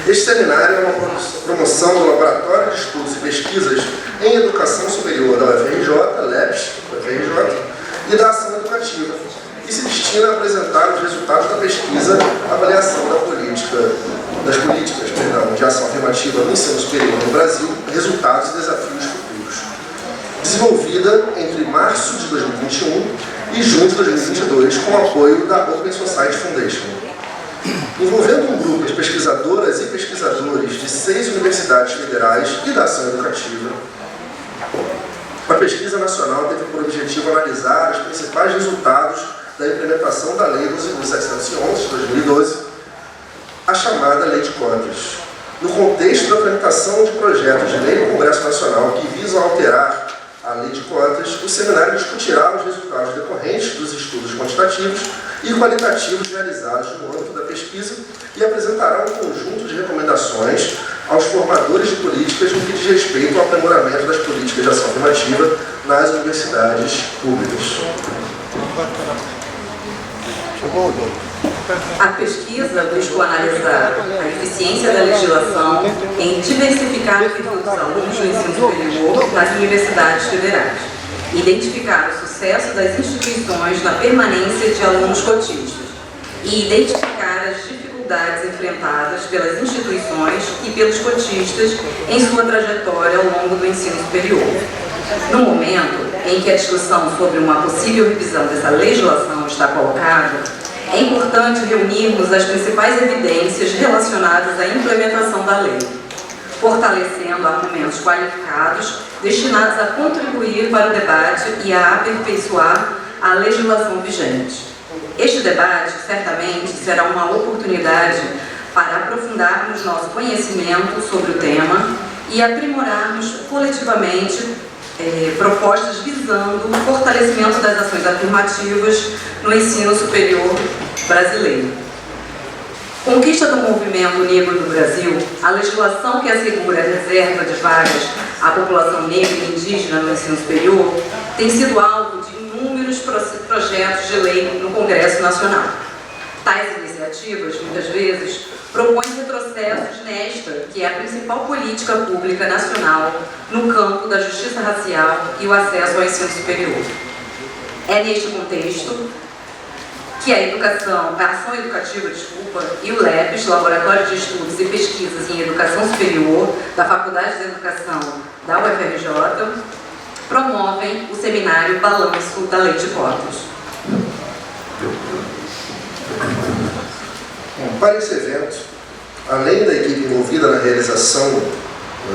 Este seminário é uma promoção do Laboratório de Estudos e Pesquisas em Educação Superior da UFRJ, LEPS, UFRJ, e da Ação Educativa, e se destina a apresentar os resultados da pesquisa, avaliação das políticas de ação afirmativa no ensino superior no Brasil, resultados e desafios futuros. Desenvolvida entre março de 2021 e junho de 2022, com o apoio da Open Society Foundation. Envolvendo um grupo de pesquisadoras e pesquisadores de 6 universidades federais e da Ação Educativa, a pesquisa nacional teve por objetivo analisar os principais resultados da implementação da Lei 12.711 de 2012, a chamada Lei de Cotas. No contexto da tramitação de projetos de lei no Congresso Nacional que visam alterar a Lei de Cotas, o seminário discutirá os resultados decorrentes dos estudos quantitativos e qualitativos realizados no âmbito da pesquisa e apresentará um conjunto de recomendações aos formadores de políticas no que diz respeito ao aprimoramento das políticas de ação afirmativa nas universidades públicas. A pesquisa buscou analisar a eficiência da legislação em diversificar a perfil dos alunos do ensino superior nas universidades federais, identificar o sucesso das instituições na permanência de alunos cotistas e identificar as dificuldades enfrentadas pelas instituições e pelos cotistas em sua trajetória ao longo do ensino superior. No momento em que a discussão sobre uma possível revisão dessa legislação está colocada, é importante reunirmos as principais evidências relacionadas à implementação da lei, fortalecendo argumentos qualificados destinados a contribuir para o debate e a aperfeiçoar a legislação vigente. Este debate, certamente, será uma oportunidade para aprofundarmos nosso conhecimento sobre o tema e aprimorarmos coletivamente propostas visando o fortalecimento das ações afirmativas no ensino superior brasileiro. Conquista do movimento negro do Brasil, a legislação que assegura a reserva de vagas à população negra e indígena no ensino superior tem sido alvo de inúmeros projetos de lei no Congresso Nacional. Tais iniciativas, muitas vezes, propõem retrocessos nesta, que é a principal política pública nacional no campo da justiça racial e o acesso ao ensino superior. É neste contexto que a Ação Educativa, e o LEPS, Laboratório de Estudos e Pesquisas em Educação Superior, da Faculdade de Educação da UFRJ, promovem o seminário Balanço da Lei de Cotas. Para esse evento, além da equipe envolvida na realização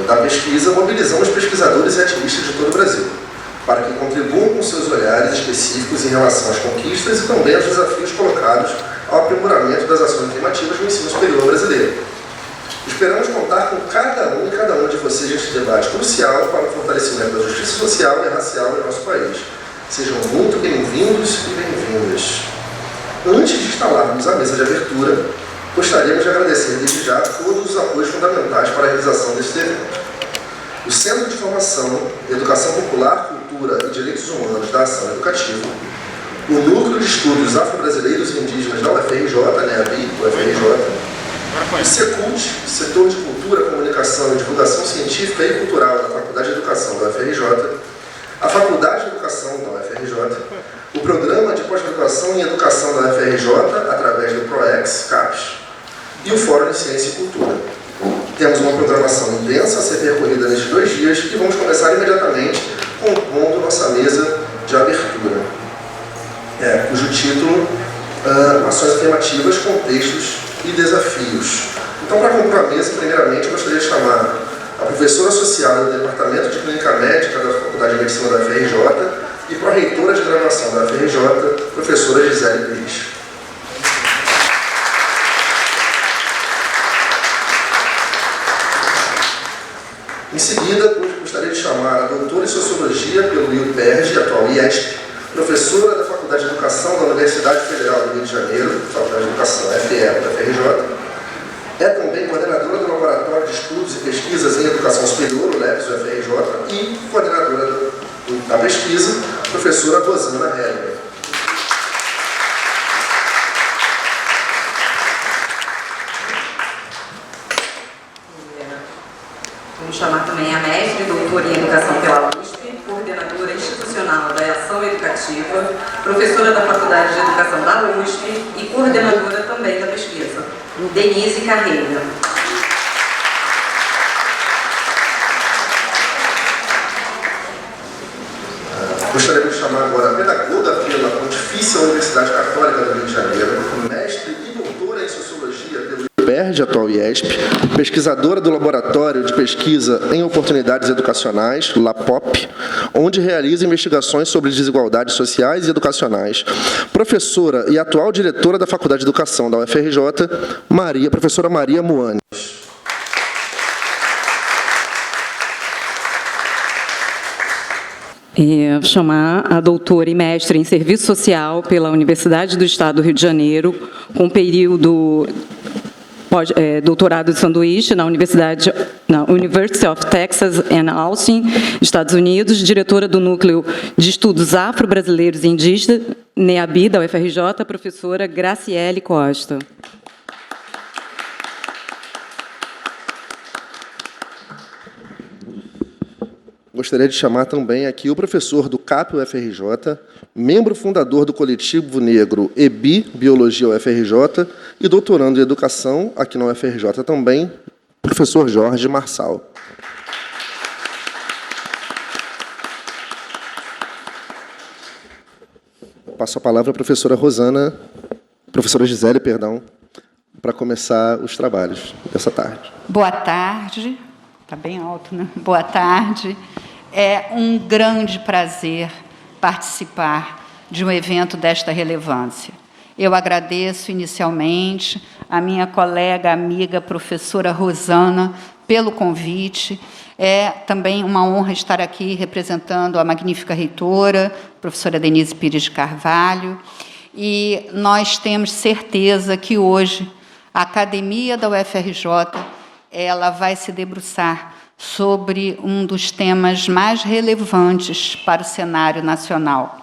da pesquisa, mobilizamos pesquisadores e ativistas de todo o Brasil, para que contribuam com seus olhares específicos em relação às conquistas e também aos desafios colocados ao aprimoramento das ações afirmativas no ensino superior brasileiro. Esperamos contar com cada um e cada uma de vocês neste debate crucial para o fortalecimento da justiça social e racial em nosso país. Sejam muito bem-vindos e bem-vindas. Antes de instalarmos a mesa de abertura, gostaríamos de agradecer desde já todos os apoios fundamentais para a realização deste evento. O Centro de Formação, Educação Popular, Cultura e Direitos Humanos da Ação Educativa, o Núcleo de Estudos Afro-Brasileiros e Indígenas da UFRJ, NEABI, UFRJ, o SECULT, Setor de Cultura, Comunicação e Divulgação Científica e Cultural da Faculdade de Educação da UFRJ, a Faculdade de Educação da UFRJ, o Programa de Pós-Graduação em Educação da UFRJ, através do PROEX, CAPES, e o Fórum de Ciência e Cultura. Temos uma programação intensa a ser percorrida nestes 2 dias e vamos começar imediatamente compondo nossa mesa de abertura, cujo título Ações Afirmativas, Contextos e Desafios. Então, para compor a mesa, primeiramente, eu gostaria de chamar a professora associada do Departamento de Clínica Médica da Faculdade de Medicina da UFRJ e pró-reitora de graduação da UFRJ, professora Gisele Pires. Em seguida, gostaria de chamar a doutora em Sociologia pelo IUPERJ, atual IESP, professora da Faculdade de Educação da Universidade Federal do Rio de Janeiro, Faculdade de Educação, FE, da UFRJ. É também coordenadora do Laboratório de Estudos e Pesquisas em Educação Superior, o LEPS, UFRJ, e coordenadora da pesquisa, professora Rosana Heller. doutora em Educação pela USP, coordenadora institucional da Ação Educativa, professora da Faculdade de Educação da USP e coordenadora também da pesquisa. Denise Carreira. Gostaria de chamar agora a pedagoga pela Pontifícia Universidade Católica do Rio de Janeiro, mestre e doutora em Sociologia pelo IPERJ, atual IESP, pesquisadora do Laboratório de Pesquisa em Oportunidades Educacionais, LAPOP, onde realiza investigações sobre desigualdades sociais e educacionais, professora e atual diretora da Faculdade de Educação da UFRJ, professora Maria Muani. Chamar a doutora e mestre em Serviço Social pela Universidade do Estado do Rio de Janeiro, com período doutorado de sanduíche na University of Texas and Austin, Estados Unidos, diretora do Núcleo de Estudos Afro-Brasileiros e Indígenas, NEABI, da UFRJ, professora Graciele Costa. Gostaria de chamar também aqui o professor do CAP UFRJ, membro fundador do Coletivo Negro EBI, Biologia UFRJ, e doutorando em Educação, aqui na UFRJ também, professor Jorge Marçal. Passo a palavra à professora Gisele, para começar os trabalhos dessa tarde. Boa tarde. Está bem alto, né? Boa tarde. É um grande prazer participar de um evento desta relevância. Eu agradeço inicialmente a minha colega, amiga, professora Rosana, pelo convite. É também uma honra estar aqui representando a magnífica reitora, professora Denise Pires de Carvalho, e nós temos certeza que hoje a Academia da UFRJ ela vai se debruçar sobre um dos temas mais relevantes para o cenário nacional,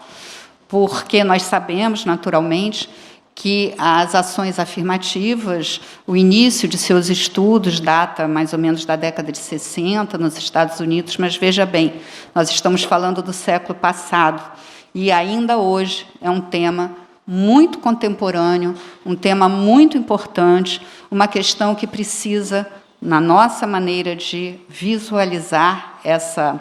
porque nós sabemos, naturalmente, que as ações afirmativas, o início de seus estudos data mais ou menos da década de 60 nos Estados Unidos, mas veja bem, nós estamos falando do século passado e ainda hoje é um tema muito contemporâneo, um tema muito importante, uma questão que precisa, na nossa maneira de visualizar essa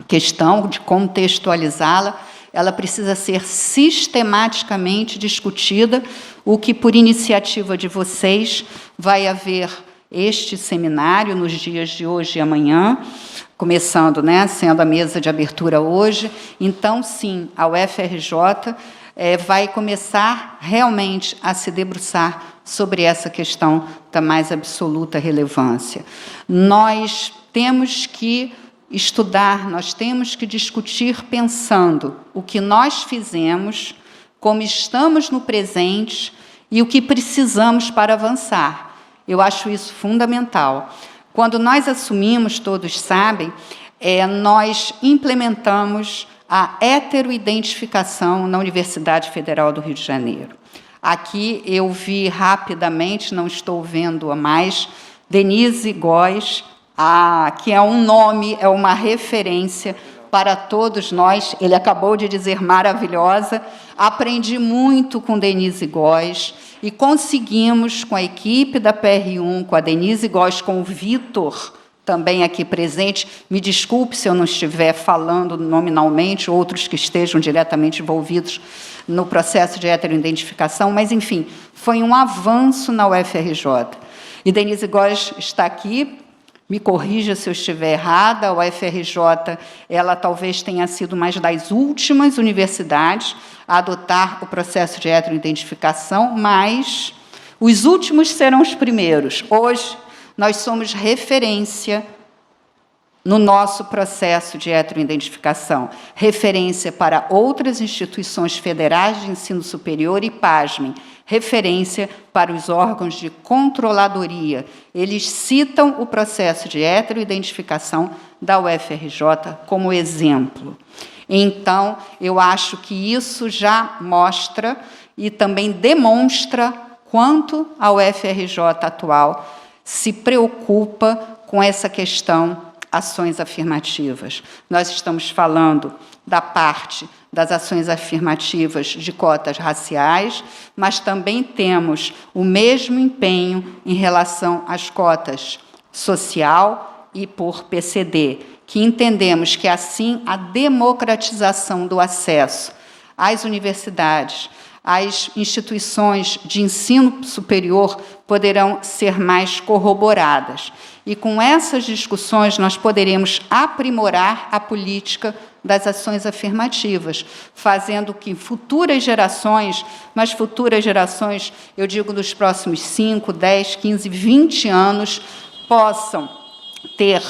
questão, de contextualizá-la, ela precisa ser sistematicamente discutida, o que, por iniciativa de vocês, vai haver este seminário nos dias de hoje e amanhã, começando, sendo a mesa de abertura hoje. Então, sim, a UFRJ vai começar realmente a se debruçar sobre essa questão da mais absoluta relevância. Nós temos que estudar, nós temos que discutir pensando o que nós fizemos, como estamos no presente e o que precisamos para avançar. Eu acho isso fundamental. Quando nós assumimos, todos sabem, nós implementamos a heteroidentificação na Universidade Federal do Rio de Janeiro. Aqui eu vi rapidamente, não estou vendo a mais, Denise Góes, que é um nome, é uma referência para todos nós. Ele acabou de dizer maravilhosa. Aprendi muito com Denise Góes e conseguimos, com a equipe da PR1, com a Denise Góes, com o Vitor, também aqui presente, me desculpe se eu não estiver falando nominalmente, outros que estejam diretamente envolvidos no processo de heteroidentificação, mas, enfim, foi um avanço na UFRJ. E Denise Góes está aqui, me corrija se eu estiver errada, a UFRJ ela talvez tenha sido uma das últimas universidades a adotar o processo de heteroidentificação, mas os últimos serão os primeiros. Hoje, nós somos referência no nosso processo de heteroidentificação, referência para outras instituições federais de ensino superior e, pasmem, referência para os órgãos de controladoria. Eles citam o processo de heteroidentificação da UFRJ como exemplo. Então, eu acho que isso já mostra e também demonstra quanto a UFRJ atual se preocupa com essa questão ações afirmativas. Nós estamos falando da parte das ações afirmativas de cotas raciais, mas também temos o mesmo empenho em relação às cotas social e por PCD, que entendemos que, assim, a democratização do acesso às universidades, às instituições de ensino superior poderão ser mais corroboradas. E, com essas discussões, nós poderemos aprimorar a política das ações afirmativas, fazendo que futuras gerações, mas futuras gerações, eu digo, nos próximos 5, 10, 15, 20 anos, possam ter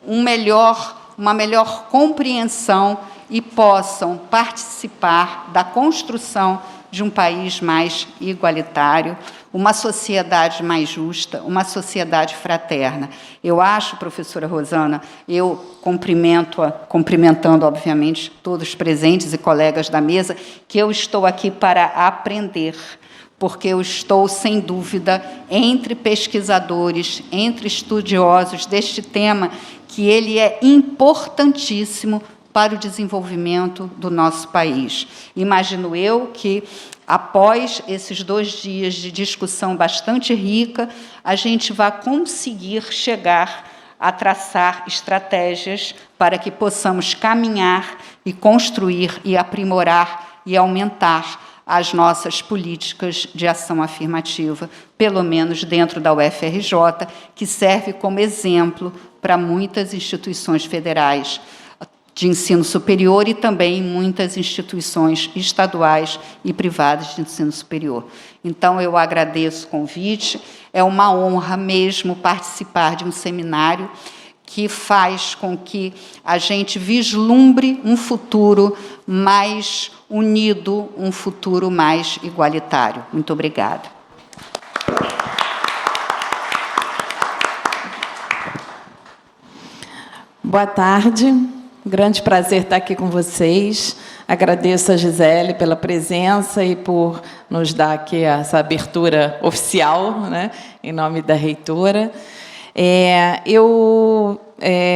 uma melhor compreensão e possam participar da construção de um país mais igualitário, uma sociedade mais justa, uma sociedade fraterna. Eu acho, professora Rosana, eu cumprimentando, obviamente, todos os presentes e colegas da mesa, que eu estou aqui para aprender, porque eu estou, sem dúvida, entre pesquisadores, entre estudiosos deste tema, que ele é importantíssimo para o desenvolvimento do nosso país. Imagino eu que, após esses 2 dias de discussão bastante rica, a gente vai conseguir chegar a traçar estratégias para que possamos caminhar e construir e aprimorar e aumentar as nossas políticas de ação afirmativa, pelo menos dentro da UFRJ, que serve como exemplo para muitas instituições federais de ensino superior e também muitas instituições estaduais e privadas de ensino superior. Então, eu agradeço o convite, é uma honra mesmo participar de um seminário que faz com que a gente vislumbre um futuro mais unido, um futuro mais igualitário. Muito obrigada. Boa tarde. Grande prazer estar aqui com vocês. Agradeço a Gisele pela presença e por nos dar aqui essa abertura oficial, né, em nome da reitora.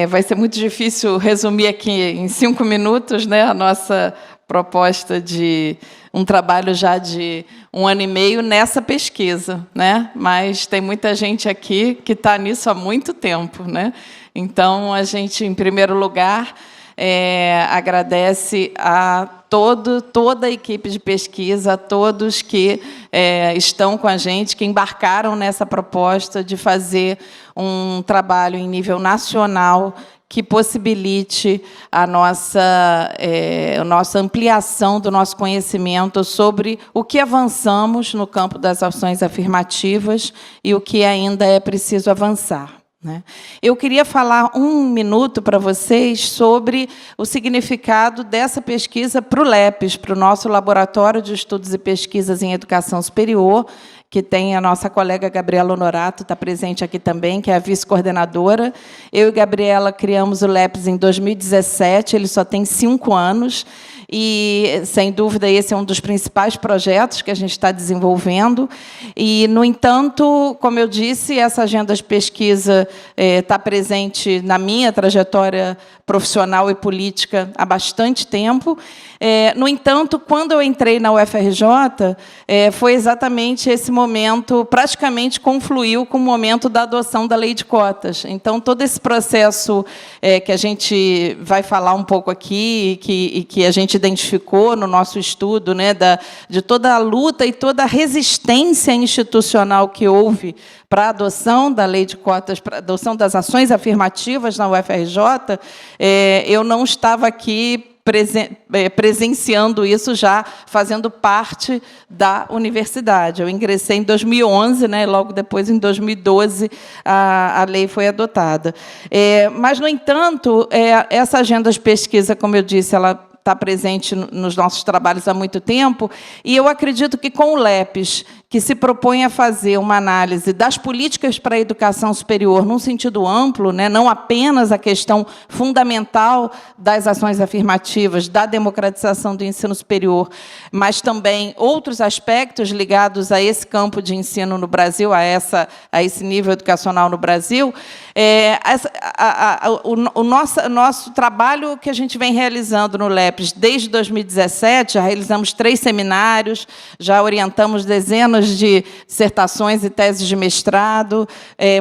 Vai ser muito difícil resumir aqui em 5 minutos, né, a nossa proposta de um trabalho já de 1 ano e meio nessa pesquisa, né? Mas tem muita gente aqui que está nisso há muito tempo, né? Então, a gente, em primeiro lugar, agradece a toda a equipe de pesquisa, a todos que estão com a gente, que embarcaram nessa proposta de fazer um trabalho em nível nacional que possibilite a nossa ampliação do nosso conhecimento sobre o que avançamos no campo das ações afirmativas e o que ainda é preciso avançar, né? Eu queria falar 1 minuto para vocês sobre o significado dessa pesquisa para o LEPES, para o nosso Laboratório de Estudos e Pesquisas em Educação Superior, que tem a nossa colega Gabriela Honorato, está presente aqui também, que é a vice-coordenadora. Eu e Gabriela criamos o LEPES em 2017, ele só tem 5 anos, e, sem dúvida, esse é um dos principais projetos que a gente está desenvolvendo. E, no entanto, como eu disse, essa agenda de pesquisa está presente na minha trajetória profissional e política há bastante tempo. No entanto, quando eu entrei na UFRJ, foi exatamente esse momento, praticamente confluiu com o momento da adoção da lei de cotas. Então, todo esse processo que a gente vai falar um pouco aqui, e que a gente identificou no nosso estudo, né, de toda a luta e toda a resistência institucional que houve para a adoção da lei de cotas, para a adoção das ações afirmativas na UFRJ, eu não estava aqui presenciando isso, já fazendo parte da universidade. Eu ingressei em 2011, né, logo depois, em 2012, a lei foi adotada. Mas, no entanto, essa agenda de pesquisa, como eu disse, ela está presente nos nossos trabalhos há muito tempo, e eu acredito que, com o LEPES, que se propõe a fazer uma análise das políticas para a educação superior num sentido amplo, né, não apenas a questão fundamental das ações afirmativas, da democratização do ensino superior, mas também outros aspectos ligados a esse campo de ensino no Brasil, a esse nível educacional no Brasil. O nosso trabalho que a gente vem realizando no LEPES desde 2017, já realizamos 3 seminários, já orientamos dezenas de dissertações e teses de mestrado,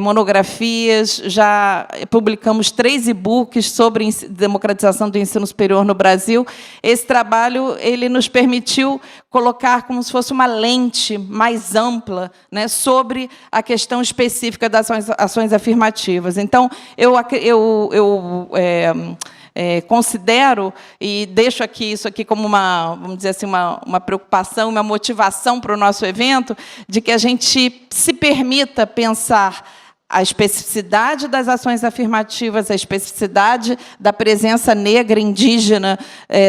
monografias, já publicamos 3 e-books sobre democratização do ensino superior no Brasil. Esse trabalho ele nos permitiu colocar como se fosse uma lente mais ampla, né, sobre a questão específica das ações afirmativas. Então, eu considero, e deixo isso aqui como vamos dizer assim, uma preocupação, uma motivação para o nosso evento, de que a gente se permita pensar a especificidade das ações afirmativas, a especificidade da presença negra, indígena,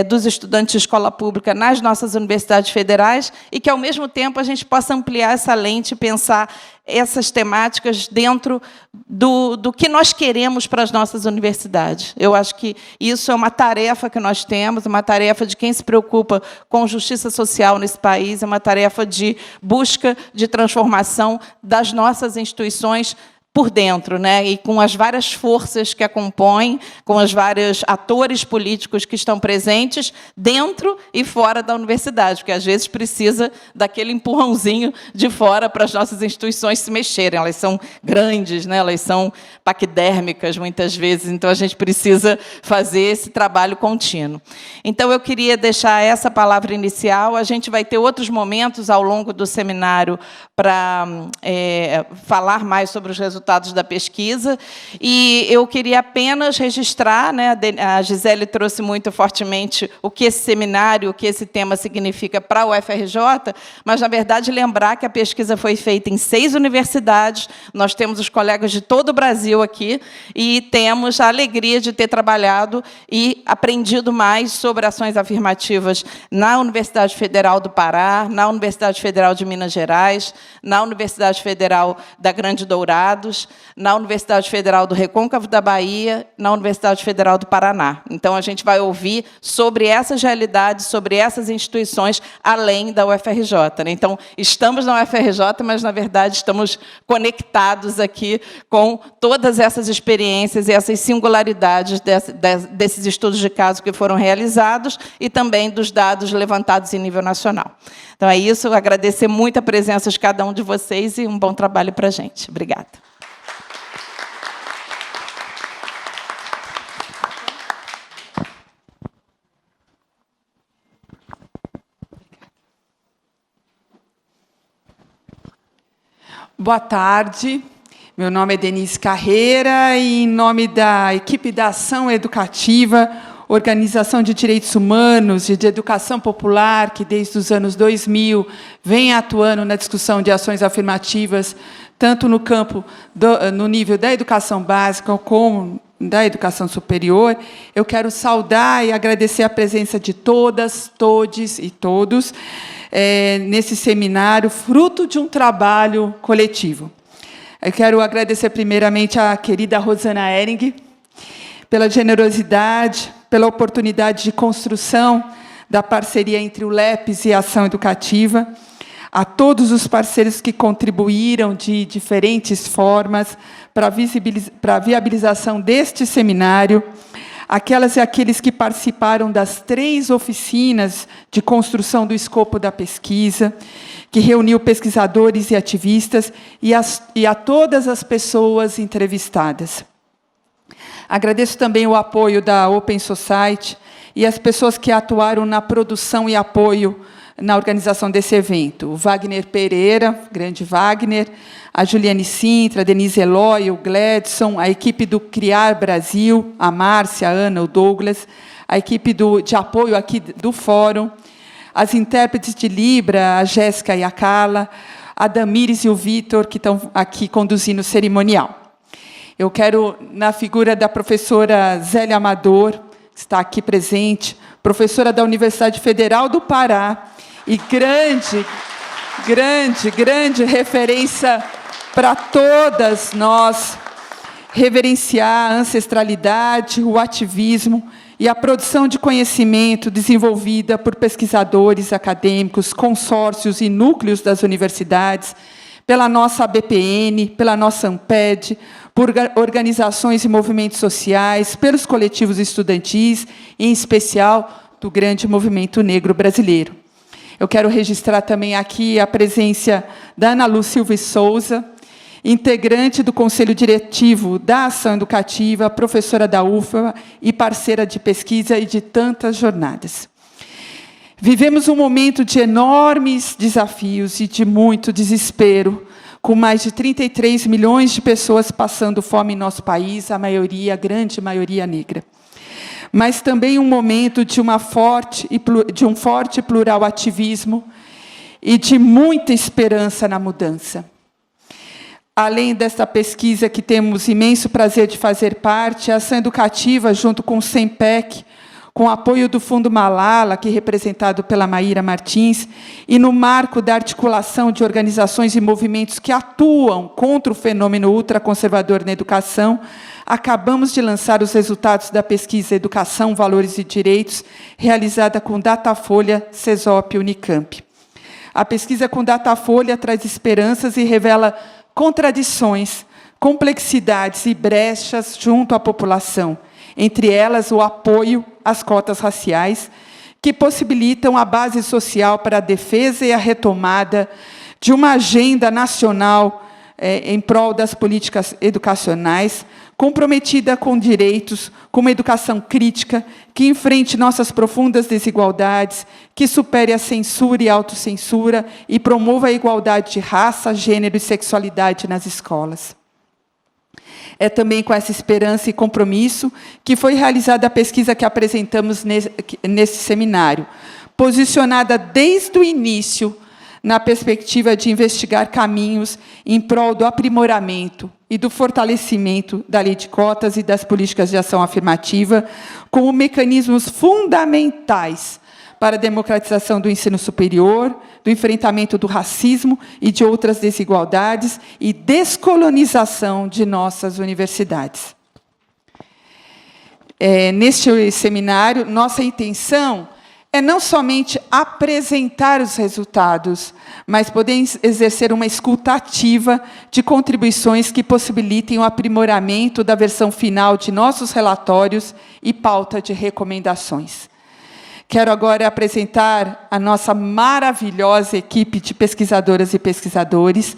dos estudantes de escola pública nas nossas universidades federais, e que, ao mesmo tempo, a gente possa ampliar essa lente e pensar essas temáticas dentro do que nós queremos para as nossas universidades. Eu acho que isso é uma tarefa que nós temos, uma tarefa de quem se preocupa com justiça social nesse país, é uma tarefa de busca de transformação das nossas instituições por dentro, né? E com as várias forças que a compõem, com os vários atores políticos que estão presentes dentro e fora da universidade, porque, às vezes, precisa daquele empurrãozinho de fora para as nossas instituições se mexerem. Elas são grandes, né? Elas são paquidérmicas, muitas vezes, então a gente precisa fazer esse trabalho contínuo. Então, eu queria deixar essa palavra inicial. A gente vai ter outros momentos ao longo do seminário para falar mais sobre os resultados da pesquisa, e eu queria apenas registrar, né, a Gisele trouxe muito fortemente o que esse seminário, o que esse tema significa para o UFRJ, mas, na verdade, lembrar que a pesquisa foi feita em 6 universidades, nós temos os colegas de todo o Brasil aqui, e temos a alegria de ter trabalhado e aprendido mais sobre ações afirmativas na Universidade Federal do Pará, na Universidade Federal de Minas Gerais, na Universidade Federal da Grande Dourados, na Universidade Federal do Recôncavo da Bahia, na Universidade Federal do Paraná. Então, a gente vai ouvir sobre essas realidades, sobre essas instituições, além da UFRJ. Né? Então, estamos na UFRJ, mas, na verdade, estamos conectados aqui com todas essas experiências e essas singularidades desses estudos de caso que foram realizados e também dos dados levantados em nível nacional. Então, é isso. Agradecer muito a presença de cada um de vocês e um bom trabalho para a gente. Obrigada. Boa tarde, meu nome é Denise Carreira e, em nome da equipe da Ação Educativa, Organização de Direitos Humanos e de Educação Popular, que desde os anos 2000 vem atuando na discussão de ações afirmativas, tanto no campo, no nível da educação básica como da educação superior, eu quero saudar e agradecer a presença de todas, todes e todos, nesse seminário, fruto de um trabalho coletivo. Eu quero agradecer, primeiramente, à querida Rosana Ehring, pela generosidade, pela oportunidade de construção da parceria entre o LEPES e a Ação Educativa, a todos os parceiros que contribuíram de diferentes formas para a viabilização deste seminário, aquelas e aqueles que participaram das 3 oficinas de construção do escopo da pesquisa, que reuniu pesquisadores e ativistas, e a todas as pessoas entrevistadas. Agradeço também o apoio da Open Society e as pessoas que atuaram na produção e apoio na organização desse evento. O Wagner Pereira, grande Wagner, a Juliane Sintra, a Denise Eloy, o Gladson, a equipe do Criar Brasil, a Márcia, a Ana, o Douglas, a equipe de apoio aqui do Fórum, as intérpretes de Libra, a Jéssica e a Carla, a Damires e o Vitor, que estão aqui conduzindo o cerimonial. Eu quero, na figura da professora Zélia Amador, que está aqui presente, professora da Universidade Federal do Pará, e grande grande referência para todas nós, reverenciar a ancestralidade, o ativismo e a produção de conhecimento desenvolvida por pesquisadores acadêmicos, consórcios e núcleos das universidades, pela nossa ABPN, pela nossa AMPED, por organizações e movimentos sociais, pelos coletivos estudantis, em especial do grande movimento negro brasileiro. Eu quero registrar também aqui a presença da Ana Lu Silva Souza, integrante do Conselho Diretivo da Ação Educativa, professora da UFBA e parceira de pesquisa e de tantas jornadas. Vivemos um momento de enormes desafios e de muito desespero, com mais de 33 milhões de pessoas passando fome em nosso país, a grande maioria negra. Mas também um momento de um forte e plural ativismo e de muita esperança na mudança. Além desta pesquisa que temos imenso prazer de fazer parte, a Ação Educativa, junto com o SEMPEC, com o apoio do Fundo Malala, aqui representado pela Maíra Martins, e no marco da articulação de organizações e movimentos que atuam contra o fenômeno ultraconservador na educação, acabamos de lançar os resultados da pesquisa Educação, Valores e Direitos, realizada com Datafolha, CESOP e Unicamp. A pesquisa com Datafolha traz esperanças e revela contradições, complexidades e brechas junto à população, entre elas o apoio às cotas raciais, que possibilitam a base social para a defesa e a retomada de uma agenda nacional em prol das políticas educacionais, comprometida com direitos, com uma educação crítica, que enfrente nossas profundas desigualdades, que supere a censura e a autocensura e promova a igualdade de raça, gênero e sexualidade nas escolas. É também com essa esperança e compromisso que foi realizada a pesquisa que apresentamos nesse seminário, posicionada desde o início na perspectiva de investigar caminhos em prol do aprimoramento e do fortalecimento da lei de cotas e das políticas de ação afirmativa, como mecanismos fundamentais para a democratização do ensino superior, do enfrentamento do racismo e de outras desigualdades e descolonização de nossas universidades. Neste seminário, nossa intenção é não somente apresentar os resultados, mas poder exercer uma escuta ativa de contribuições que possibilitem o aprimoramento da versão final de nossos relatórios e pauta de recomendações. Quero agora apresentar a nossa maravilhosa equipe de pesquisadoras e pesquisadores,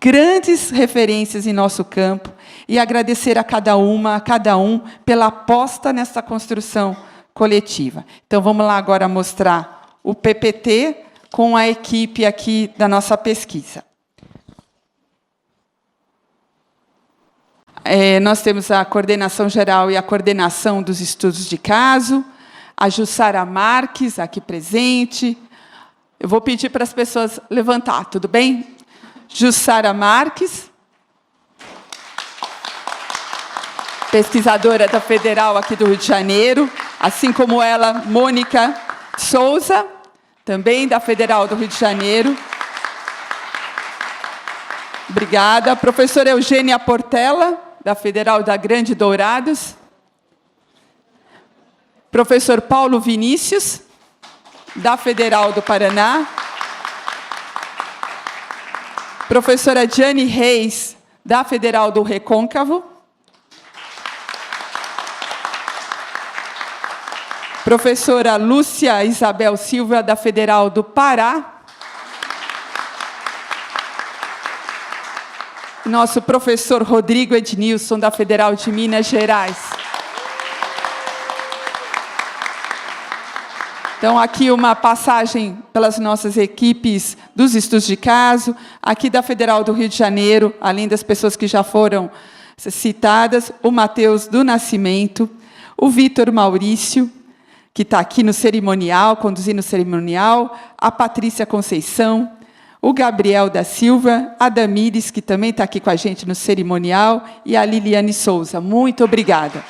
grandes referências em nosso campo, e agradecer a cada um pela aposta nessa construção coletiva. Então, vamos lá agora mostrar o PPT com a equipe aqui da nossa pesquisa. Nós temos a coordenação geral e a coordenação dos estudos de caso, a Jussara Marques, aqui presente. Eu vou pedir para as pessoas levantar, tudo bem? Jussara Marques, pesquisadora da Federal aqui do Rio de Janeiro, assim como ela, Mônica Souza, também da Federal do Rio de Janeiro. Obrigada. Professora Eugênia Portela, da Federal da Grande Dourados. Professor Paulo Vinícius, da Federal do Paraná. Professora Diane Reis, da Federal do Recôncavo. Professora Lúcia Isabel Silva, da Federal do Pará. Nosso professor Rodrigo Ednilson, da Federal de Minas Gerais. Então, aqui uma passagem pelas nossas equipes dos estudos de caso, aqui da Federal do Rio de Janeiro, além das pessoas que já foram citadas, o Matheus do Nascimento, o Vitor Maurício, que está aqui no cerimonial, conduzindo o cerimonial, a Patrícia Conceição, o Gabriel da Silva, a Damires, que também está aqui com a gente no cerimonial, e a Liliane Souza. Muito obrigada.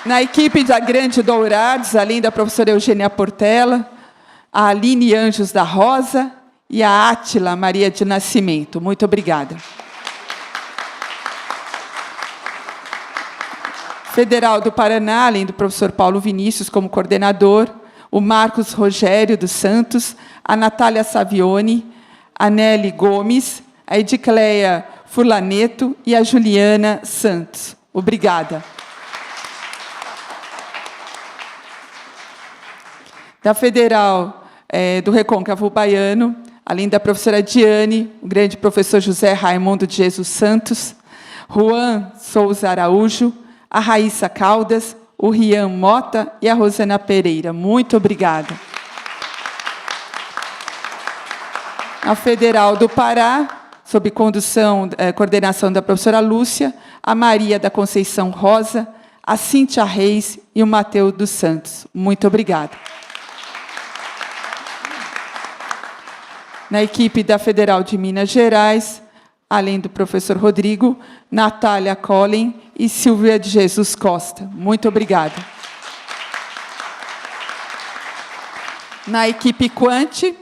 Na equipe da Grande Dourados, além da professora Eugênia Portela, a Aline Anjos da Rosa e a Átila Maria de Nascimento. Muito obrigada. Federal do Paraná, além do professor Paulo Vinícius como coordenador, o Marcos Rogério dos Santos, a Natália Savione, a Nelly Gomes, a Edicleia Furlaneto e a Juliana Santos. Obrigada. Da Federal do Recôncavo Baiano, além da professora Diane, o grande professor José Raimundo de Jesus Santos, Juan Souza Araújo, a Raíssa Caldas, o Rian Mota e a Rosana Pereira. Muito obrigada. A Federal do Pará, sob coordenação da professora Lúcia, a Maria da Conceição Rosa, a Cíntia Reis e o Mateus dos Santos. Muito obrigada. Na equipe da Federal de Minas Gerais, além do professor Rodrigo, Natália Collin e Silvia de Jesus Costa. Muito obrigada. Na equipe Quant,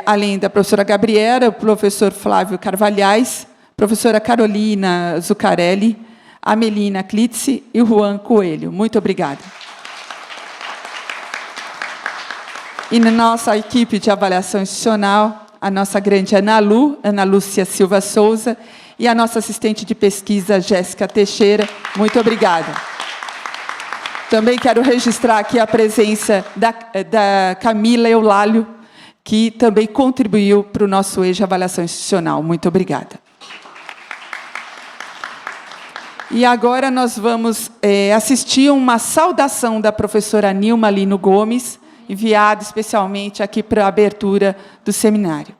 além da professora Gabriela, o professor Flávio Carvalhais, professora Carolina Zuccarelli, a Melina Klitze e o Juan Coelho. Muito obrigada. E na nossa equipe de avaliação institucional, a nossa grande Ana Lúcia Silva Souza, e a nossa assistente de pesquisa, Jéssica Teixeira. Muito obrigada. Também quero registrar aqui a presença da Camila Eulálio, que também contribuiu para o nosso eixo de avaliação institucional. Muito obrigada. E agora nós vamos assistir uma saudação da professora Nilma Lino Gomes, enviada especialmente aqui para a abertura do seminário.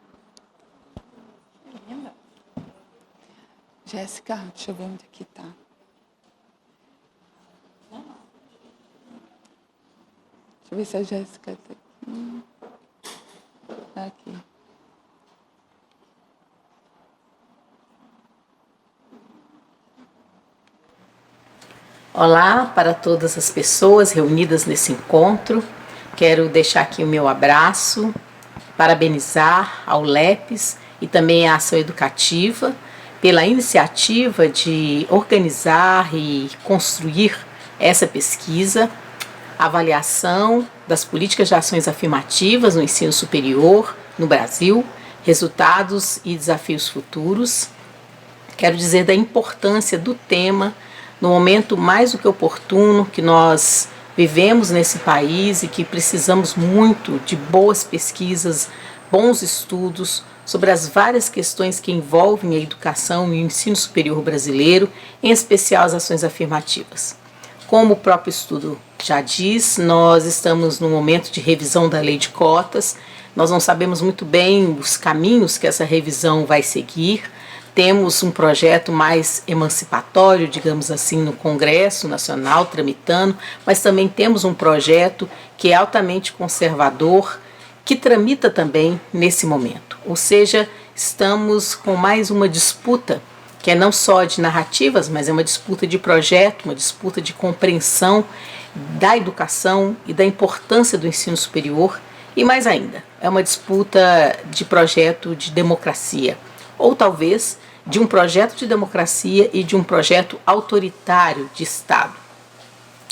Jéssica, deixa eu ver onde aqui está. Deixa eu ver se a Jéssica está aqui. Está aqui. Olá para todas as pessoas reunidas nesse encontro. Quero deixar aqui o meu abraço, parabenizar ao LEPES e também à Ação Educativa pela iniciativa de organizar e construir essa pesquisa, avaliação das políticas de ações afirmativas no ensino superior no Brasil, resultados e desafios futuros. Quero dizer da importância do tema no momento mais do que oportuno que nós vivemos nesse país e que precisamos muito de boas pesquisas, bons estudos sobre as várias questões que envolvem a educação e o ensino superior brasileiro, em especial as ações afirmativas. Como o próprio estudo já diz, nós estamos no momento de revisão da lei de cotas, nós não sabemos muito bem os caminhos que essa revisão vai seguir. Temos um projeto mais emancipatório, digamos assim, no Congresso Nacional, tramitando, mas também temos um projeto que é altamente conservador, que tramita também nesse momento. Ou seja, estamos com mais uma disputa, que é não só de narrativas, mas é uma disputa de projeto, uma disputa de compreensão da educação e da importância do ensino superior, e mais ainda, é uma disputa de projeto de democracia, ou talvez de um projeto de democracia e de um projeto autoritário de Estado.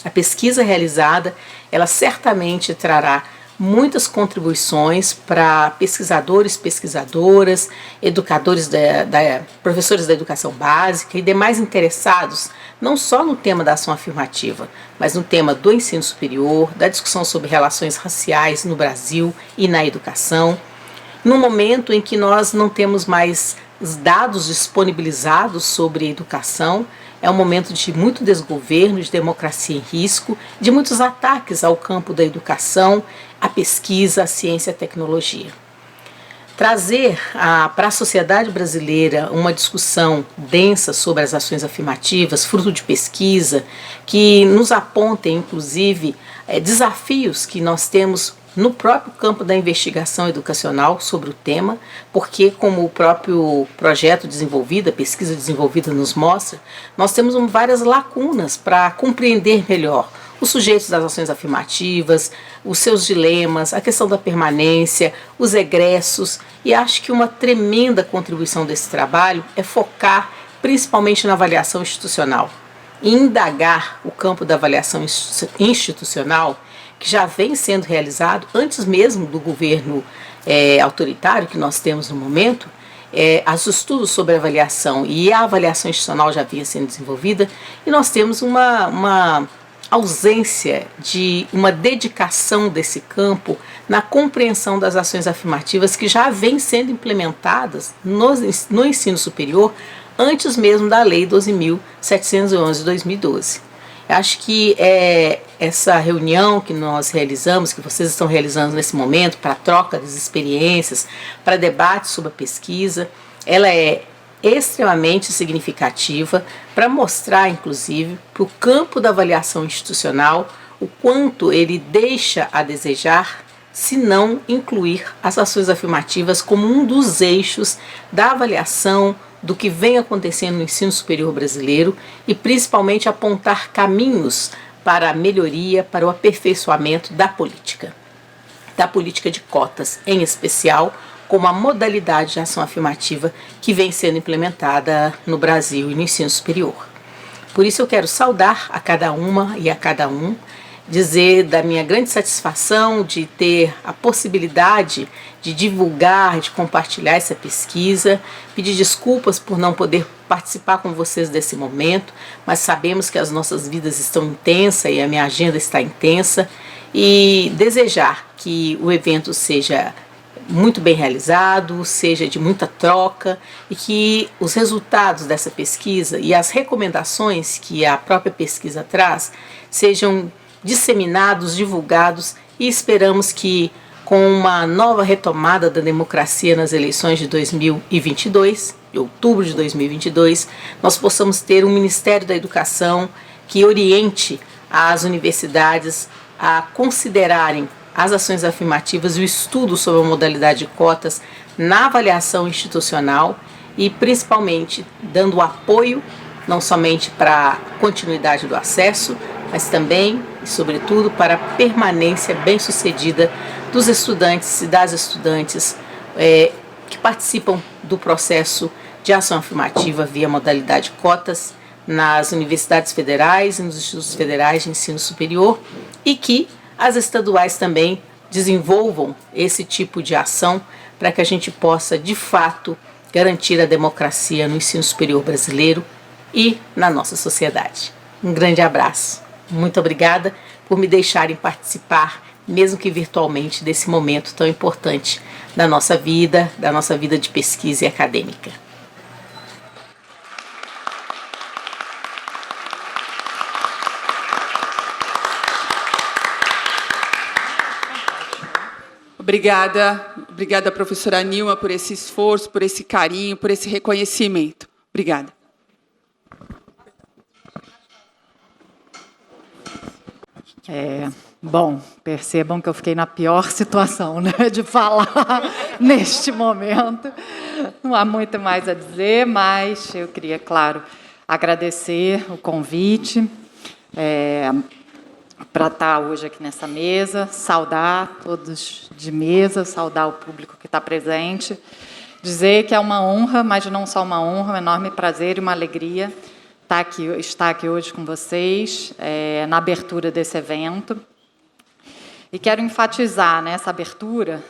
A pesquisa realizada, ela certamente trará muitas contribuições para pesquisadores, pesquisadoras, educadores, professores da educação básica e demais interessados, não só no tema da ação afirmativa, mas no tema do ensino superior, da discussão sobre relações raciais no Brasil e na educação, num momento em que nós não temos mais os dados disponibilizados sobre a educação. É um momento de muito desgoverno, de democracia em risco, de muitos ataques ao campo da educação, à pesquisa, à ciência e à tecnologia. Trazer para a sociedade brasileira uma discussão densa sobre as ações afirmativas, fruto de pesquisa, que nos apontem, inclusive, desafios que nós temos no próprio campo da investigação educacional sobre o tema, porque, como o próprio projeto desenvolvido, a pesquisa desenvolvida nos mostra, nós temos várias lacunas para compreender melhor os sujeitos das ações afirmativas, os seus dilemas, a questão da permanência, os egressos, e acho que uma tremenda contribuição desse trabalho é focar principalmente na avaliação institucional, e indagar o campo da avaliação institucional, que já vem sendo realizado antes mesmo do governo autoritário que nós temos no momento. Os estudos sobre avaliação e a avaliação institucional já vinha sendo desenvolvida, e nós temos uma ausência de uma dedicação desse campo na compreensão das ações afirmativas que já vêm sendo implementadas no ensino superior antes mesmo da Lei 12.711 de 2012. Acho que essa reunião que nós realizamos, que vocês estão realizando nesse momento, para troca das experiências, para debate sobre a pesquisa, ela é extremamente significativa para mostrar, inclusive, para o campo da avaliação institucional o quanto ele deixa a desejar se não incluir as ações afirmativas como um dos eixos da avaliação do que vem acontecendo no ensino superior brasileiro e principalmente apontar caminhos para a melhoria, para o aperfeiçoamento da política de cotas, em especial, como a modalidade de ação afirmativa que vem sendo implementada no Brasil e no ensino superior. Por isso eu quero saudar a cada uma e a cada um, dizer da minha grande satisfação de ter a possibilidade de divulgar, de compartilhar essa pesquisa, pedir desculpas por não poder participar com vocês desse momento, mas sabemos que as nossas vidas estão intensas e a minha agenda está intensa, e desejar que o evento seja muito bem realizado, seja de muita troca, e que os resultados dessa pesquisa e as recomendações que a própria pesquisa traz sejam disseminados, divulgados, e esperamos que com uma nova retomada da democracia nas eleições de 2022, de outubro de 2022, nós possamos ter um Ministério da Educação que oriente as universidades a considerarem as ações afirmativas e o estudo sobre a modalidade de cotas na avaliação institucional e principalmente dando apoio não somente para a continuidade do acesso, mas também e sobretudo para a permanência bem-sucedida dos estudantes e das estudantes que participam do processo de ação afirmativa via modalidade cotas nas universidades federais e nos institutos federais de ensino superior, e que as estaduais também desenvolvam esse tipo de ação para que a gente possa, de fato, garantir a democracia no ensino superior brasileiro e na nossa sociedade. Um grande abraço. Muito obrigada por me deixarem participar, mesmo que virtualmente, desse momento tão importante da nossa vida de pesquisa e acadêmica. Obrigada, professora Nilma, por esse esforço, por esse carinho, por esse reconhecimento. Obrigada. Bom, percebam que eu fiquei na pior situação, né, de falar neste momento. Não há muito mais a dizer, mas eu queria, claro, agradecer o convite para estar hoje aqui nessa mesa, saudar todos de mesa, saudar o público que está presente, dizer que é uma honra, mas não só uma honra, um enorme prazer e uma alegria estar aqui hoje com vocês, na abertura desse evento. E quero enfatizar nessa abertura,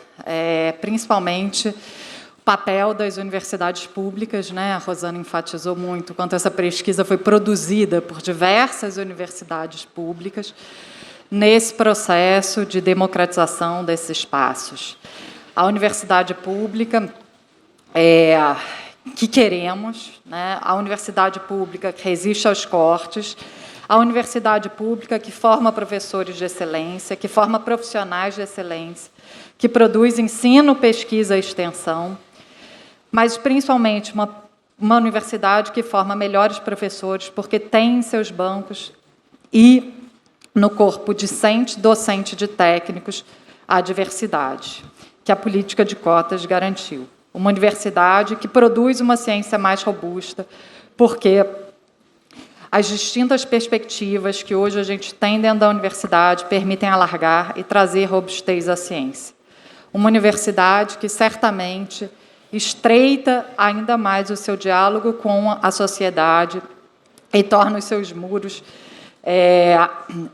principalmente, o papel das universidades públicas, né? A Rosana enfatizou muito quanto essa pesquisa foi produzida por diversas universidades públicas nesse processo de democratização desses espaços. A universidade pública que queremos, né? A universidade pública que resiste aos cortes, a universidade pública que forma professores de excelência, que forma profissionais de excelência, que produz ensino, pesquisa e extensão, mas, principalmente, uma universidade que forma melhores professores, porque tem em seus bancos e no corpo discente, docente de técnicos a diversidade, que a política de cotas garantiu. Uma universidade que produz uma ciência mais robusta, porque As distintas perspectivas que hoje a gente tem dentro da universidade permitem alargar e trazer robustez à ciência. Uma universidade que certamente estreita ainda mais o seu diálogo com a sociedade e torna os seus muros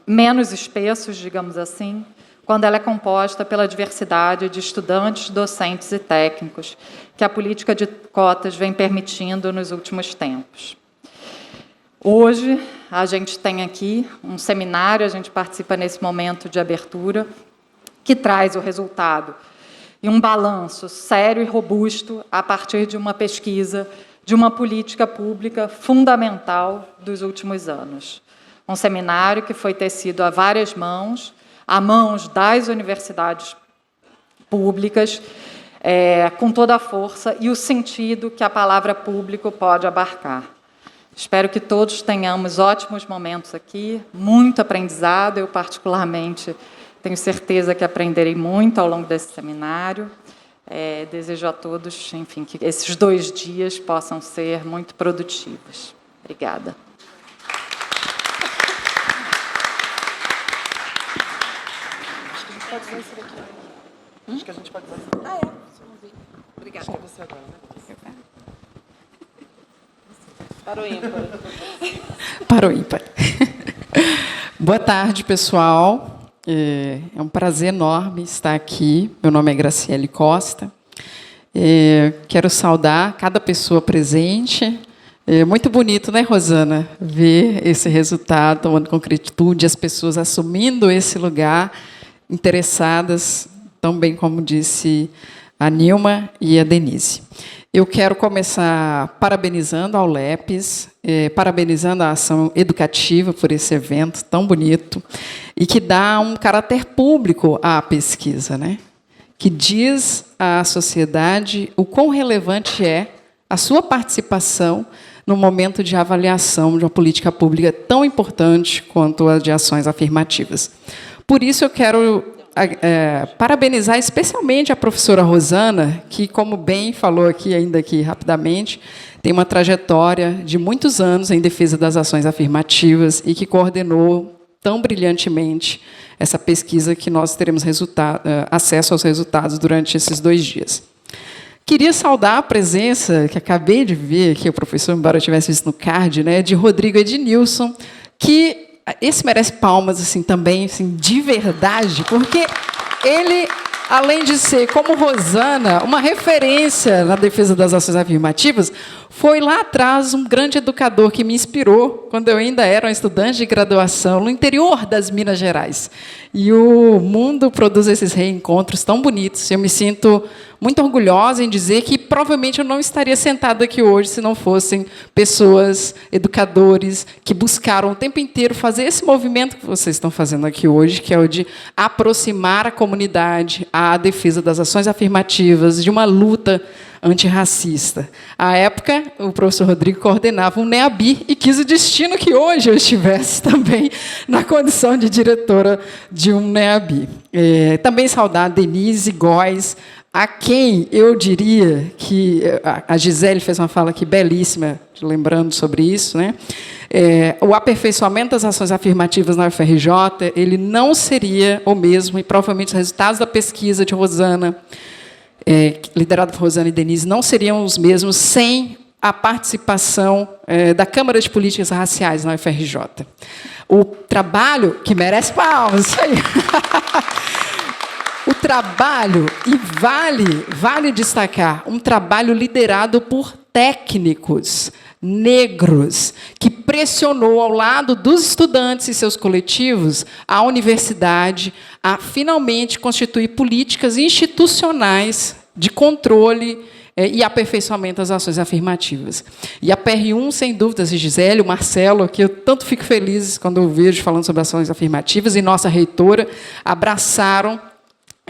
menos espessos, digamos assim, quando ela é composta pela diversidade de estudantes, docentes e técnicos, que a política de cotas vem permitindo nos últimos tempos. Hoje, a gente tem aqui um seminário, a gente participa nesse momento de abertura, que traz o resultado e um balanço sério e robusto a partir de uma pesquisa, de uma política pública fundamental dos últimos anos. Um seminário que foi tecido a várias mãos, a mãos das universidades públicas, com toda a força e o sentido que a palavra público pode abarcar. Espero que todos tenhamos ótimos momentos aqui, muito aprendizado. Eu, particularmente, tenho certeza que aprenderei muito ao longo desse seminário. Desejo a todos, enfim, que esses 2 dias possam ser muito produtivos. Obrigada. Pode fazer isso daqui. Acho que a gente pode fazer. Obrigada. Acho que é você agora, né? Para o ímpar. Para o ímpar. Boa tarde, pessoal. É um prazer enorme estar aqui. Meu nome é Graciele Costa. Quero saudar cada pessoa presente. É muito bonito, né, Rosana, ver esse resultado tomando concretude, as pessoas assumindo esse lugar, interessadas, tão bem como disse a Nilma e a Denise. Eu quero começar parabenizando ao LEPES, parabenizando a ação educativa por esse evento tão bonito e que dá um caráter público à pesquisa, né? Que diz à sociedade o quão relevante é a sua participação no momento de avaliação de uma política pública tão importante quanto a de ações afirmativas. Por isso, eu quero parabenizar especialmente a professora Rosana, que, como bem falou aqui, ainda aqui rapidamente, tem uma trajetória de muitos anos em defesa das ações afirmativas e que coordenou tão brilhantemente essa pesquisa que nós teremos acesso aos resultados durante esses 2 dias. Queria saudar a presença, que acabei de ver aqui, o professor, embora eu tivesse visto no card, né, de Rodrigo Ednilson, que esse merece palmas assim, também, assim, de verdade, porque ele, além de ser, como Rosana, uma referência na defesa das ações afirmativas, foi lá atrás um grande educador que me inspirou quando eu ainda era um estudante de graduação no interior das Minas Gerais. E o mundo produz esses reencontros tão bonitos. Eu me sinto muito orgulhosa em dizer que provavelmente eu não estaria sentada aqui hoje se não fossem pessoas, educadores, que buscaram o tempo inteiro fazer esse movimento que vocês estão fazendo aqui hoje, que é o de aproximar a comunidade à defesa das ações afirmativas, de uma luta antirracista. À época, o professor Rodrigo coordenava um NEABI e quis o destino que hoje eu estivesse também na condição de diretora de um NEABI. Também saudar a Denise Góes, a quem eu diria que a Gisele fez uma fala aqui belíssima, lembrando sobre isso, né? O aperfeiçoamento das ações afirmativas na UFRJ, ele não seria o mesmo, e provavelmente os resultados da pesquisa de Rosana, liderada por Rosana e Denise, não seriam os mesmos sem a participação da Câmara de Políticas Raciais na UFRJ. O trabalho, que merece palmas, isso aí. O trabalho, e vale destacar, um trabalho liderado por técnicos negros, que pressionou ao lado dos estudantes e seus coletivos a universidade a finalmente constituir políticas institucionais de controle e aperfeiçoamento das ações afirmativas. E a PR1, sem dúvidas, e Gisele, o Marcelo, que eu tanto fico feliz quando eu vejo falando sobre ações afirmativas, e nossa reitora, abraçaram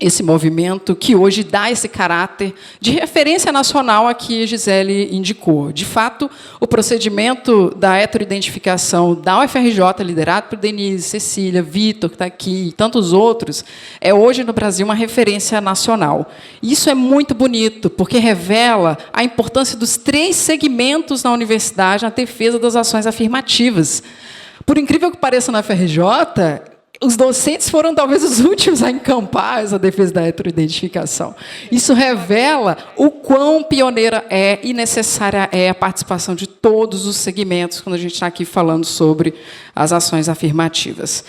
esse movimento que hoje dá esse caráter de referência nacional a que a Gisele indicou. De fato, o procedimento da heteroidentificação da UFRJ, liderado por Denise, Cecília, Vitor, que está aqui, e tantos outros, é hoje no Brasil uma referência nacional. Isso é muito bonito, porque revela a importância dos 3 segmentos na universidade na defesa das ações afirmativas. Por incrível que pareça, na UFRJ, os docentes foram talvez os últimos a encampar essa defesa da heteroidentificação. Isso revela o quão pioneira é e necessária é a participação de todos os segmentos quando a gente está aqui falando sobre as ações afirmativas.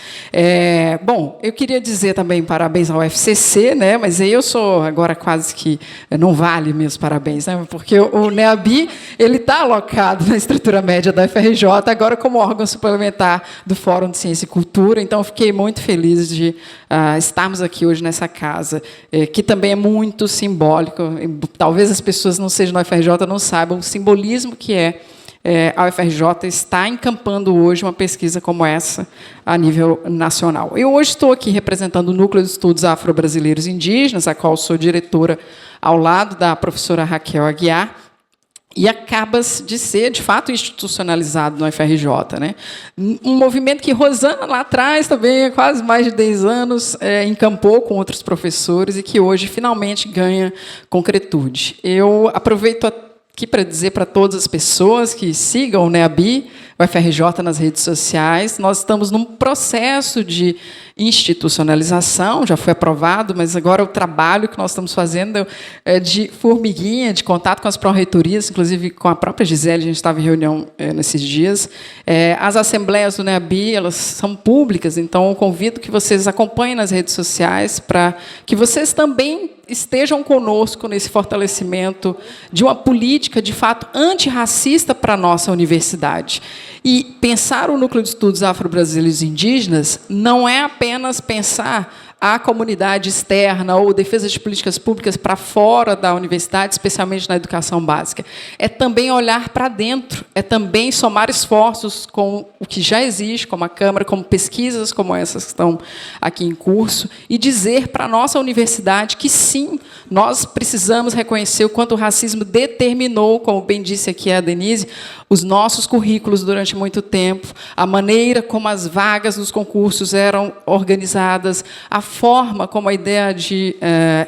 Bom, eu queria dizer também parabéns ao UFCC, né? Mas aí eu sou agora quase que não vale meus parabéns, né? Porque o NEABI ele está alocado na estrutura média da UFRJ agora como órgão suplementar do Fórum de Ciência e Cultura. Então, fiquei muito feliz de estarmos aqui hoje nessa casa, que também é muito simbólico. Talvez as pessoas não sejam da UFRJ, não saibam o simbolismo que a UFRJ está encampando hoje uma pesquisa como essa a nível nacional. Eu hoje estou aqui representando o Núcleo de Estudos Afro-Brasileiros e Indígenas, a qual sou diretora ao lado da professora Raquel Aguiar, e acaba de ser, de fato, institucionalizado no UFRJ, né? Um movimento que Rosana, lá atrás, também há quase mais de 10 anos, encampou com outros professores e que hoje, finalmente, ganha concretude. Eu aproveito aqui para dizer para todas as pessoas que sigam o NEABI, o UFRJ nas redes sociais, nós estamos num processo de institucionalização, já foi aprovado, mas agora o trabalho que nós estamos fazendo é de formiguinha, de contato com as pró-reitorias, inclusive com a própria Gisele, a gente estava em reunião nesses dias. As assembleias do NEABI, elas são públicas, então eu convido que vocês acompanhem nas redes sociais para que vocês também estejam conosco nesse fortalecimento de uma política, de fato, antirracista para a nossa universidade. E pensar o Núcleo de Estudos Afro-Brasileiros e Indígenas não é apenas pensar a comunidade externa ou defesa de políticas públicas para fora da universidade, especialmente na educação básica. É também olhar para dentro, é também somar esforços com o que já existe, como a Câmara, como pesquisas como essas que estão aqui em curso, e dizer para a nossa universidade que, sim, nós precisamos reconhecer o quanto o racismo determinou, como bem disse aqui a Denise, os nossos currículos durante muito tempo, a maneira como as vagas nos concursos eram organizadas, a forma como a ideia de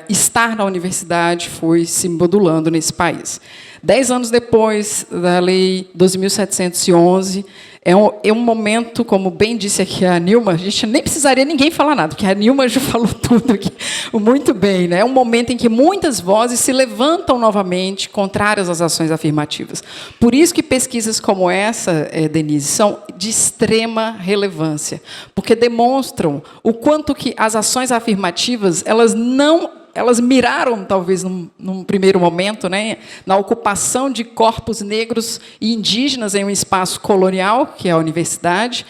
estar na universidade foi se modulando nesse país. 10 anos depois da Lei 12.711, é um momento, como bem disse aqui a Nilma, a gente nem precisaria ninguém falar nada, porque a Nilma já falou tudo aqui muito bem, né? É um momento em que muitas vozes se levantam novamente contrárias às ações afirmativas. Por isso que pesquisas como essa, Denise, são de extrema relevância, porque demonstram o quanto que as ações afirmativas elas miraram, talvez, num primeiro momento, né, na ocupação de corpos negros e indígenas em um espaço colonial, que é a universidade,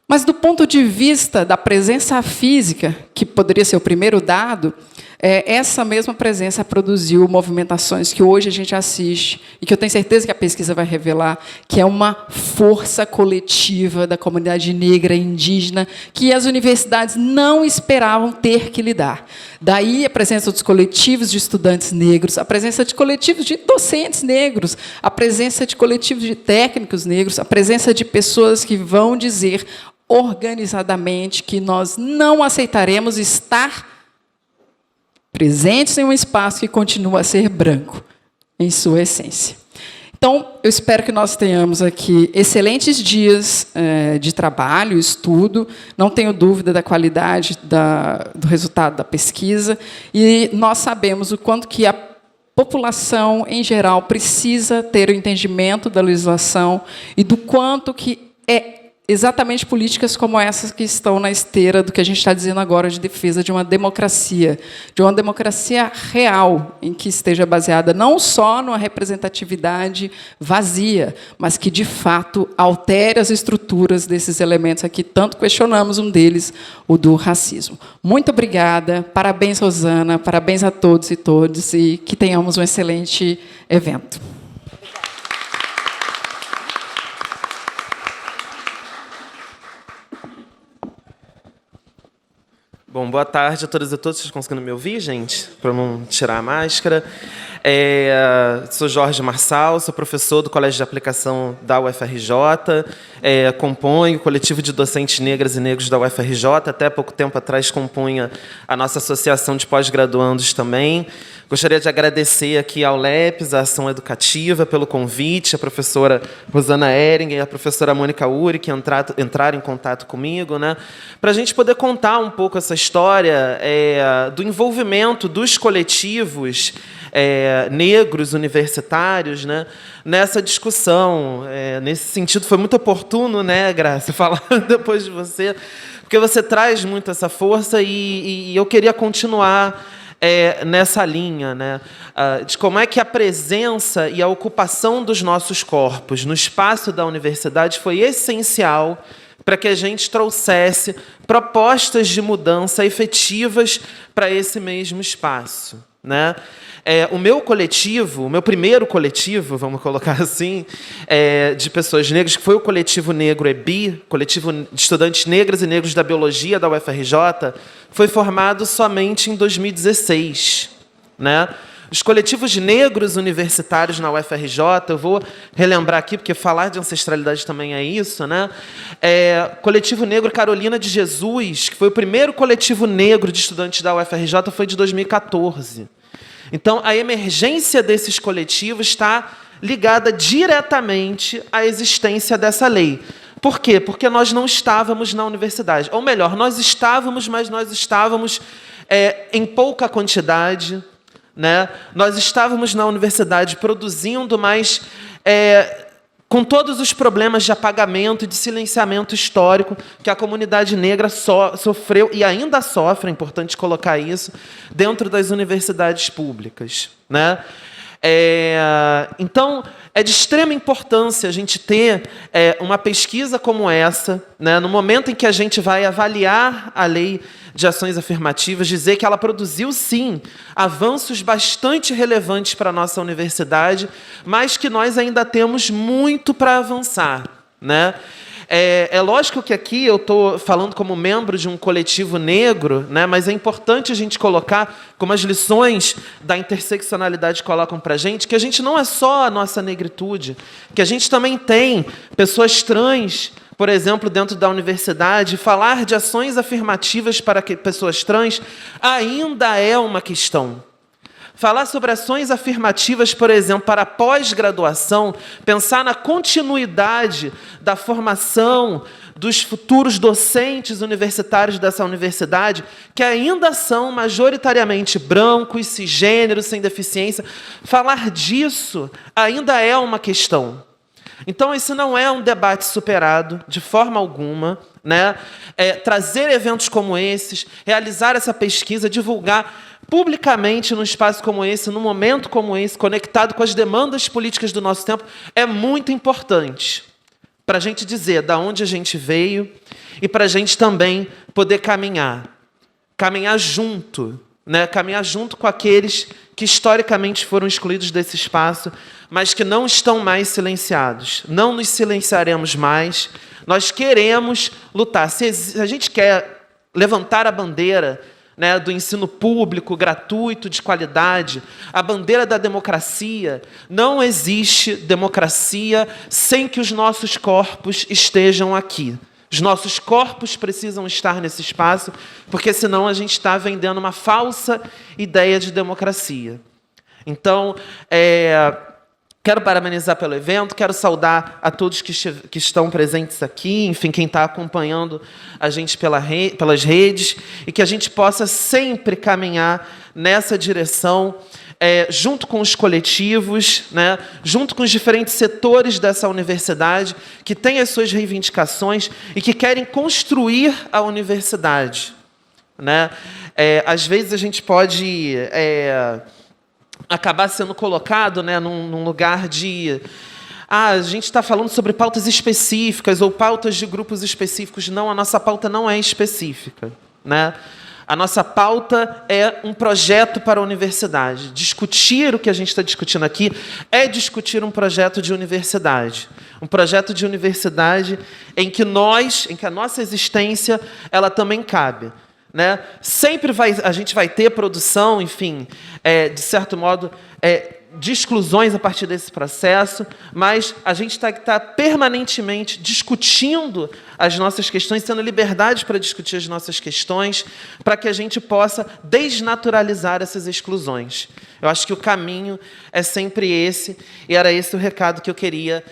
mas, do ponto de vista da presença física, que poderia ser o primeiro dado, essa mesma presença produziu movimentações que hoje a gente assiste, e que eu tenho certeza que a pesquisa vai revelar, que é uma força coletiva da comunidade negra e indígena que as universidades não esperavam ter que lidar. Daí a presença dos coletivos de estudantes negros, a presença de coletivos de docentes negros, a presença de coletivos de técnicos negros, a presença de pessoas que vão dizer organizadamente que nós não aceitaremos estar presentes em um espaço que continua a ser branco, em sua essência. Então, eu espero que nós tenhamos aqui excelentes dias de trabalho, estudo, não tenho dúvida da qualidade do resultado da pesquisa, e nós sabemos o quanto que a população, em geral, precisa ter o entendimento da legislação e do quanto que exatamente políticas como essas que estão na esteira do que a gente está dizendo agora de defesa de uma democracia real, em que esteja baseada não só numa representatividade vazia, mas que, de fato, altere as estruturas desses elementos aqui, tanto questionamos um deles, o do racismo. Muito obrigada, parabéns, Rosana, parabéns a todos e todas, e que tenhamos um excelente evento. Bom, boa tarde a todas e todos. Vocês conseguindo me ouvir, gente? Para não tirar a máscara. Sou Jorge Marçal, sou professor do Colégio de Aplicação da UFRJ, componho o coletivo de docentes negras e negros da UFRJ, até pouco tempo atrás compunha a nossa associação de pós-graduandos também. Gostaria de agradecer aqui ao LEPS, à Ação Educativa, pelo convite, a professora Rosana Ehring e a professora Mônica Uri, que entraram em contato comigo, né, para a gente poder contar um pouco essa história do envolvimento dos coletivos negros universitários, né, nessa discussão. Nesse sentido, foi muito oportuno, né, Graça, falar depois de você, porque você traz muito essa força e eu queria continuar nessa linha, né, de como é que a presença e a ocupação dos nossos corpos no espaço da universidade foi essencial para que a gente trouxesse propostas de mudança efetivas para esse mesmo espaço, né? O meu coletivo, o meu primeiro coletivo, vamos colocar assim, de pessoas negras, que foi o Coletivo Negro EBI, Coletivo de Estudantes Negras e Negros da Biologia da UFRJ, foi formado somente em 2016. Né? Os coletivos negros universitários na UFRJ, eu vou relembrar aqui, porque falar de ancestralidade também é isso, né? Coletivo Negro Carolina de Jesus, que foi o primeiro coletivo negro de estudantes da UFRJ, foi de 2014. Então, a emergência desses coletivos está ligada diretamente à existência dessa lei. Por quê? Porque nós não estávamos na universidade. Ou melhor, nós estávamos, mas nós estávamos em pouca quantidade. Né? Nós estávamos na universidade produzindo, mas com todos os problemas de apagamento e de silenciamento histórico que a comunidade negra sofreu e ainda sofre, é importante colocar isso, dentro das universidades públicas. Né? Então, é de extrema importância a gente ter uma pesquisa como essa, né, no momento em que a gente vai avaliar a lei de ações afirmativas, dizer que ela produziu, sim, avanços bastante relevantes para a nossa universidade, mas que nós ainda temos muito para avançar. Né? É lógico que aqui eu estou falando como membro de um coletivo negro, né, mas é importante a gente colocar, como as lições da interseccionalidade colocam para a gente, que a gente não é só a nossa negritude, que a gente também tem pessoas trans, por exemplo, dentro da universidade. Falar de ações afirmativas para pessoas trans ainda é uma questão. Falar sobre ações afirmativas, por exemplo, para a pós-graduação, pensar na continuidade da formação dos futuros docentes universitários dessa universidade, que ainda são majoritariamente brancos, cisgêneros, sem deficiência, falar disso ainda é uma questão. Então, esse não é um debate superado, de forma alguma. Né? Trazer eventos como esses, realizar essa pesquisa, divulgar publicamente num espaço como esse, num momento como esse, conectado com as demandas políticas do nosso tempo, é muito importante para a gente dizer de onde a gente veio e para a gente também poder caminhar junto, né? Caminhar junto com aqueles que historicamente foram excluídos desse espaço, mas que não estão mais silenciados. Não nos silenciaremos mais. Nós queremos lutar. Se a gente quer levantar a bandeira, né, do ensino público, gratuito, de qualidade, a bandeira da democracia, não existe democracia sem que os nossos corpos estejam aqui. Os nossos corpos precisam estar nesse espaço, porque senão a gente está vendendo uma falsa ideia de democracia. Então, quero parabenizar pelo evento, quero saudar a todos que estão presentes aqui, enfim, quem está acompanhando a gente pelas redes, e que a gente possa sempre caminhar nessa direção, junto com os coletivos, né, junto com os diferentes setores dessa universidade, que têm as suas reivindicações e que querem construir a universidade. Né? Às vezes a gente pode acabar sendo colocado, né, num lugar de... a gente está falando sobre pautas específicas ou pautas de grupos específicos. Não, a nossa pauta não é específica. Né? A nossa pauta é um projeto para a universidade. Discutir o que a gente está discutindo aqui é discutir um projeto de universidade. Um projeto de universidade em que a nossa existência ela também cabe. né? Sempre a gente vai ter produção, enfim, de certo modo, de exclusões a partir desse processo, mas a gente está permanentemente discutindo as nossas questões, tendo liberdade para discutir as nossas questões, para que a gente possa desnaturalizar essas exclusões. Eu acho que o caminho é sempre esse, e era esse o recado que eu queria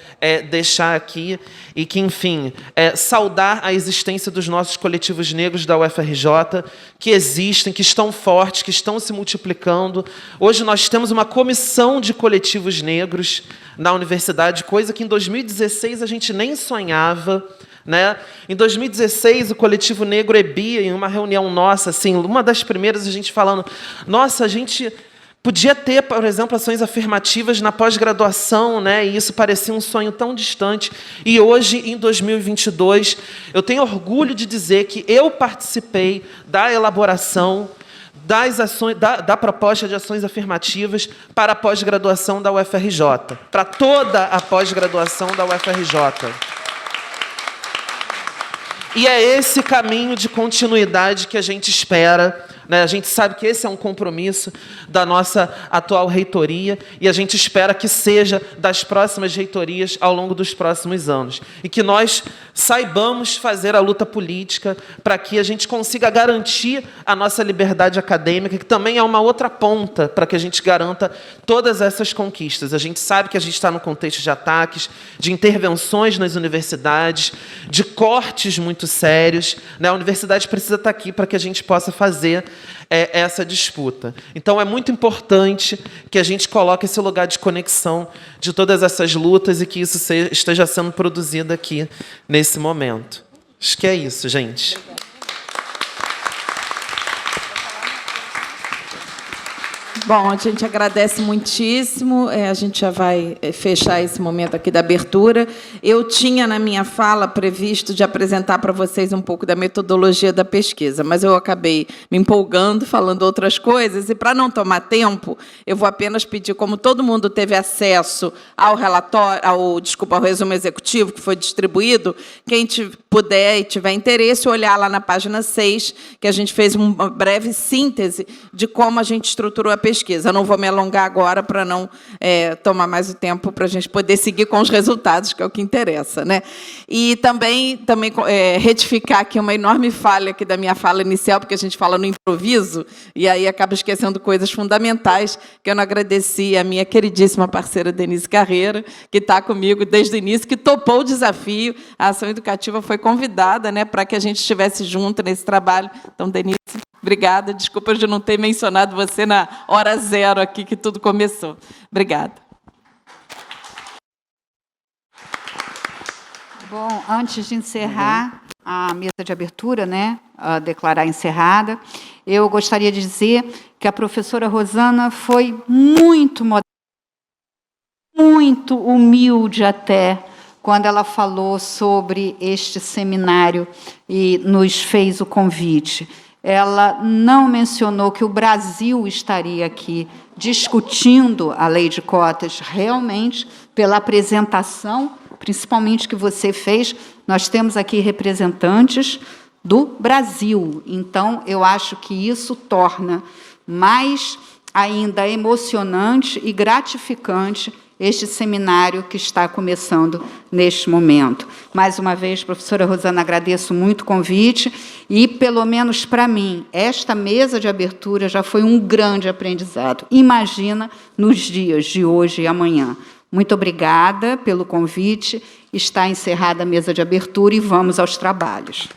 deixar aqui, e que, enfim, saudar a existência dos nossos coletivos negros da UFRJ, que existem, que estão fortes, que estão se multiplicando. Hoje nós temos uma comissão de coletivos negros na universidade, coisa que em 2016 a gente nem sonhava, né? Em 2016, o Coletivo Negro EBIA, em uma reunião nossa, assim, uma das primeiras, a gente falando, nossa, a gente podia ter, por exemplo, ações afirmativas na pós-graduação, né? E isso parecia um sonho tão distante. E hoje, em 2022, eu tenho orgulho de dizer que eu participei da elaboração das ações, da proposta de ações afirmativas para a pós-graduação da UFRJ, para toda a pós-graduação da UFRJ. E é esse caminho de continuidade que a gente espera, né? A gente sabe que esse é um compromisso da nossa atual reitoria e a gente espera que seja das próximas reitorias ao longo dos próximos anos. E que nós saibamos fazer a luta política para que a gente consiga garantir a nossa liberdade acadêmica, que também é uma outra ponta para que a gente garanta todas essas conquistas. A gente sabe que a gente está no contexto de ataques, de intervenções nas universidades, de cortes muito sérios, né? A universidade precisa estar aqui para que a gente possa fazer essa disputa. Então, é muito importante que a gente coloque esse lugar de conexão de todas essas lutas e que isso esteja sendo produzido aqui nesse momento. Acho que é isso, gente. Bom, a gente agradece muitíssimo. A gente já vai fechar esse momento aqui da abertura. Eu tinha, na minha fala, previsto de apresentar para vocês um pouco da metodologia da pesquisa, mas eu acabei me empolgando, falando outras coisas, e, para não tomar tempo, eu vou apenas pedir, como todo mundo teve acesso ao relatório, ao resumo executivo que foi distribuído, quem puder e tiver interesse, olhar lá na página 6, que a gente fez uma breve síntese de como a gente estruturou a pesquisa. Eu não vou me alongar agora para não tomar mais o tempo para a gente poder seguir com os resultados, que é o que interessa, né? E também retificar aqui uma enorme falha aqui da minha fala inicial, porque a gente fala no improviso, e aí acaba esquecendo coisas fundamentais, que eu não agradeci a minha queridíssima parceira Denise Carreira, que está comigo desde o início, que topou o desafio. A Ação Educativa foi convidada, né, para que a gente estivesse junto nesse trabalho. Então, Denise, obrigada. Desculpa de não ter mencionado você na hora zero aqui, que tudo começou. Obrigada. Bom, antes de encerrar a mesa de abertura, né, a declarar encerrada, eu gostaria de dizer que a professora Rosana foi muito humilde até, quando ela falou sobre este seminário e nos fez o convite. Ela não mencionou que o Brasil estaria aqui discutindo a lei de cotas, realmente, pela apresentação, principalmente que você fez. Nós temos aqui representantes do Brasil. Então, eu acho que isso torna mais ainda emocionante e gratificante este seminário que está começando neste momento. Mais uma vez, professora Rosana, agradeço muito o convite e, pelo menos para mim, esta mesa de abertura já foi um grande aprendizado. Imagina nos dias de hoje e amanhã. Muito obrigada pelo convite. Está encerrada a mesa de abertura e vamos aos trabalhos.